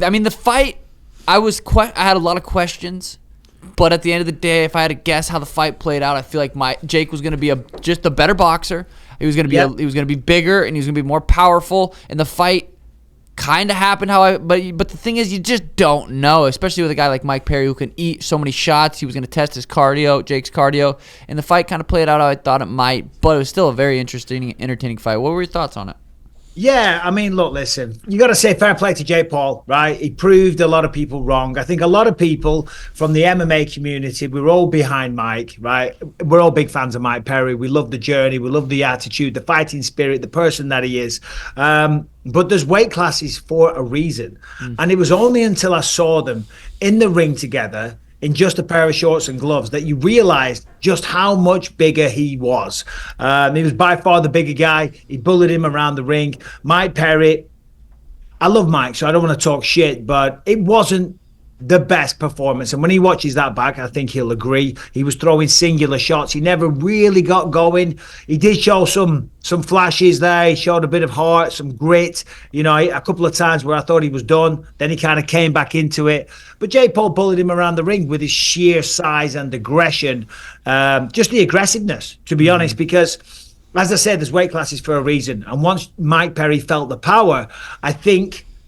I mean, the fight, I had a lot of questions, but at the end of the day, if I had to guess how the fight played out, I feel like Jake was going to be just a better boxer. He was going to be he was going to be bigger, and he was going to be more powerful. And the fight kind of happened but the thing is, you just don't know, especially with a guy like Mike Perry who can eat so many shots. He was going to test his cardio, Jake's cardio, and the fight kind of played out how I thought it might, but it was still a very interesting, entertaining fight. What were your thoughts on it? Yeah, I mean, look, listen, you got to say fair play to Jake Paul, right? He proved a lot of people wrong. I think a lot of people from the MMA community, we're all behind Mike, right? We're all big fans of Mike Perry. We love the journey. We love the attitude, the fighting spirit, the person that he is. But there's weight classes for a reason. And it was only until I saw them in the ring together in just a pair of shorts and gloves that you realized just how much bigger he was. He was by far the bigger guy. He bullied him around the ring. Mike Perry, I love Mike, so I don't want to talk shit, but it wasn't the best performance. And when he watches that back, I think he'll agree. He was throwing singular shots. He never really got going. He did show some flashes there. He showed a bit of heart, some grit, a couple of times where I thought he was done. Then he kind of came back into it. But Jake Paul bullied him around the ring with his sheer size and aggression. Just the aggressiveness, to be honest, because as I said, there's weight classes for a reason. And once Mike Perry felt the power,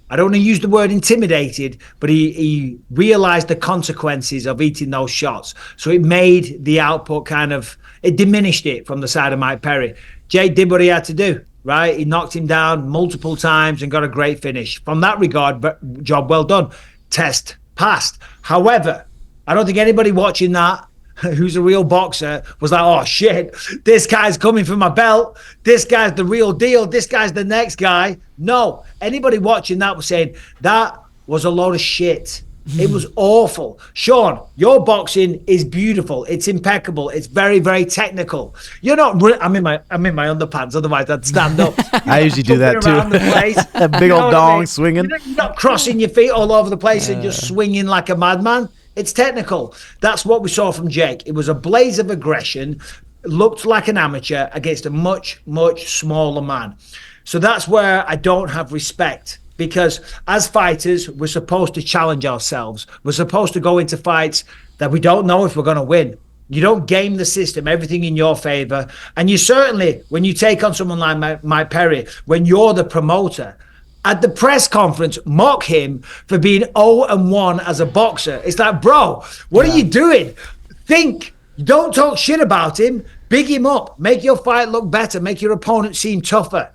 I don't want to use the word intimidated, but he realized the consequences of eating those shots. So it made the output it diminished it from the side of Mike Perry. Jake did what he had to do, right? He knocked him down multiple times and got a great finish. From that regard, job well done. Test passed. However, I don't think anybody watching that who's a real boxer was like, oh shit, this guy's coming for my belt, this guy's the real deal, this guy's the next guy. No, anybody watching that was saying that was a load of shit. It was awful. Sean, your boxing is beautiful. It's impeccable. It's very, very technical. You're not. I'm in my underpants. Otherwise, I'd stand up. I usually do that too. The place. That big old dong swinging. You're not crossing your feet all over the place and just swinging like a madman. It's technical. That's what we saw from Jake. It was a blaze of aggression. Looked like an amateur against a much, much smaller man. So that's where I don't have respect. Because as fighters, we're supposed to challenge ourselves. We're supposed to go into fights that we don't know if we're going to win. You don't game the system, everything in your favor. And you certainly, when you take on someone like Mike Perry, when you're the promoter, at the press conference, mock him for being 0-1 as a boxer. It's like, bro, what are you doing? Think. Don't talk shit about him. Big him up. Make your fight look better. Make your opponent seem tougher.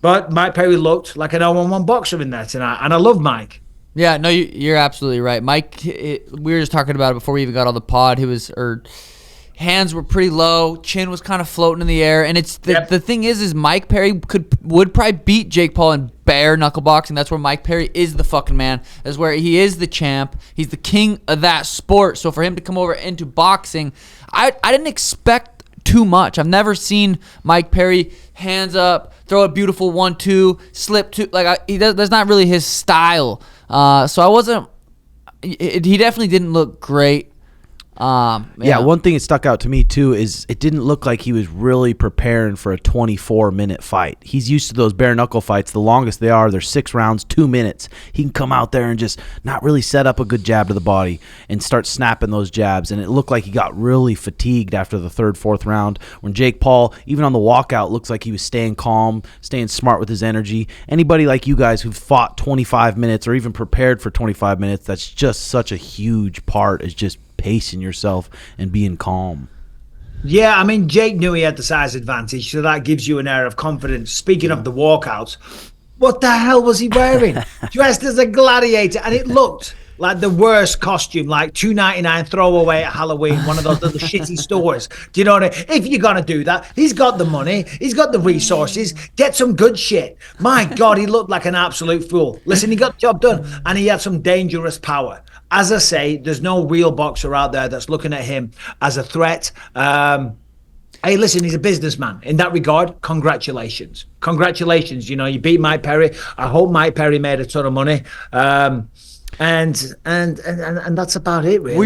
But Mike Perry looked like an 0-1 boxer in there tonight, and I love Mike. Yeah, no, you're absolutely right. Mike, we were just talking about it before we even got on the pod. Hands were pretty low, chin was kind of floating in the air, and the thing is Mike Perry would probably beat Jake Paul in bare knuckle boxing. That's where Mike Perry is the fucking man. That's where he is the champ. He's the king of that sport. So for him to come over into boxing, I didn't expect too much. I've never seen Mike Perry hands up, throw a beautiful 1-2, slip two. That's not really his style. So I wasn't. He definitely didn't look great. Yeah, one thing that stuck out to me too is it didn't look like he was really preparing for a 24-minute fight. He's used to those bare knuckle fights. The longest they're 6 rounds, 2 minutes. He can come out there and just not really set up a good jab to the body and start snapping those jabs. And it looked like he got really fatigued after the 3rd, 4th round. When Jake Paul, even on the walkout, looks like he was staying calm, staying smart with his energy. Anybody like you guys who've fought 25 minutes or even prepared for 25 minutes, that's just such a huge part, is just pacing yourself and being calm. Yeah, I mean, Jake knew he had the size advantage, so that gives you an air of confidence. Speaking of the walkouts, what the hell was he wearing? Dressed as a gladiator, and it looked like the worst costume, like $2.99 throwaway at Halloween, one of those little shitty stores. Do you know what I mean? If you're going to do that, he's got the money, he's got the resources, get some good shit. My God, he looked like an absolute fool. Listen, he got the job done, and he had some dangerous power. As I say, there's no real boxer out there that's looking at him as a threat. Hey, listen, he's a businessman. In that regard, congratulations. Congratulations. You beat Mike Perry. I hope Mike Perry made a ton of money. And that's about it, really.